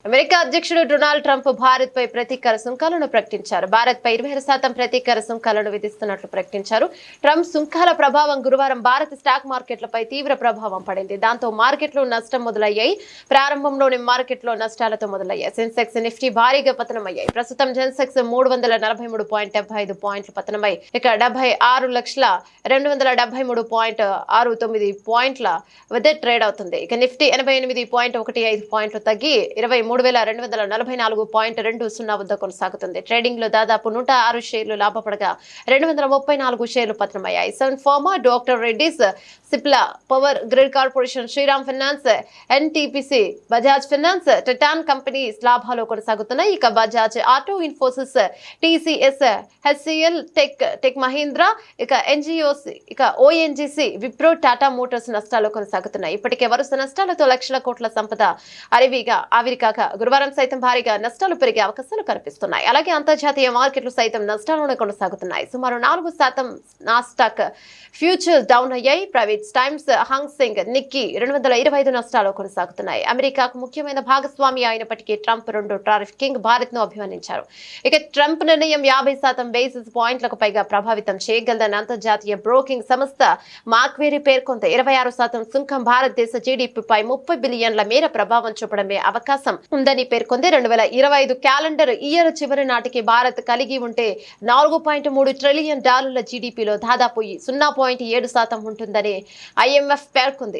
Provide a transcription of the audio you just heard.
America అధ్యక్షుడు Donald Trump Bharat పై ప్రతీకార సుంకాలను ప్రకటించారు. భారత్ పై 20% ప్రతీకార సుంకాలను విధిస్తున్నట్లు ప్రకటించారు. ట్రంప్ సుంకాల ప్రభావం గురువారం భారత స్టాక్ మార్కెట్లపై తీవ్ర ప్రభావం పడింది. దాంతో మార్కెట్లు నష్టం మొదలయ్యాయి. ప్రారంభంలోని మార్కెట్లో నష్టాలతో మొదలయ్యాయి. సెన్సెక్స్, నిఫ్టీ భారీగా పతనమయ్యాయి. ప్రస్తుతం సెన్సెక్స్ 343.75 పాయింట్లు పతనమై ఇక 76,273.69 పాయింట్ల వద్ద ట్రేడ్ అవుతుంది. ఇక నిఫ్టీ 88.15 పాయింట్లు తగ్గి 23,244.20 వద్ద కొనసాగుతుంది. ట్రేడింగ్ లో దాదాపు 106 షేర్లు లాభపడగా 234 షేర్లు పతనమయ్యాయి. Sun Pharma, doctor Reddy's, Cipla, Power Grid Corporation, Shriram Finance, NTPC, Bajaj Finance, Titan Companies లాభాలు కొనసాగుతున్నాయి. ఇక Bajaj Auto, Infosys, TCS, HCL, Tech Mahindra, ఇక ఎన్జిఓసి, ఇక ఓఎన్జీసీ, విప్రో, టాటా మోటార్స్ నష్టాలు కొనసాగుతున్నాయి. ఇప్పటికే వరుస నష్టాలతో లక్షల కోట్ల సంపద ఆవిరికాక గురువారం సైతం భారీగా నష్టాలు పెరిగే అవకాశాలు కనిపిస్తున్నాయి. అలాగే అంతర్జాతీయ మార్కెట్లు సైతం నష్టాలను కొనసాగుతున్నాయి. సుమారు 4% నాస్డాక్ ఫ్యూచర్స్ డౌన్ అయ్యాయి. ప్రైవేట్ టైమ్స్, హాంగ్ సెంగ్, నిక్కీ 225 నష్టాలు కొనసాగుతున్నాయి. అమెరికాకు ముఖ్యమైన భాగస్వామి అయినప్పటికీ ట్రంప్ రెండో టారిఫ్ కింగ్ భారత్ ను అభివర్ణించారు. ఇక ట్రంప్ నిర్ణయం 50% బేసిస్ పాయింట్లకు పైగా ప్రభావితం చేయగలదని అంతర్జాతీయ బ్రోకింగ్ సంస్థ మాక్వేరీ పేర్కొంది. 26% సుంకం భారతదేశ జీడీపీపై 30 బిలియన్ల మేర ప్రభావం చూపడమే అవకాశం ఉందని పేర్కొంది. 2025 క్యాలెండర్ ఇయర్ చివరి నాటికి భారత్ కలిగి ఉంటే $4.3 ట్రిలియన్ జీడీపీలో దాదాపు 0.7% ఉంటుందని ఐఎంఎఫ్ పేర్కొంది.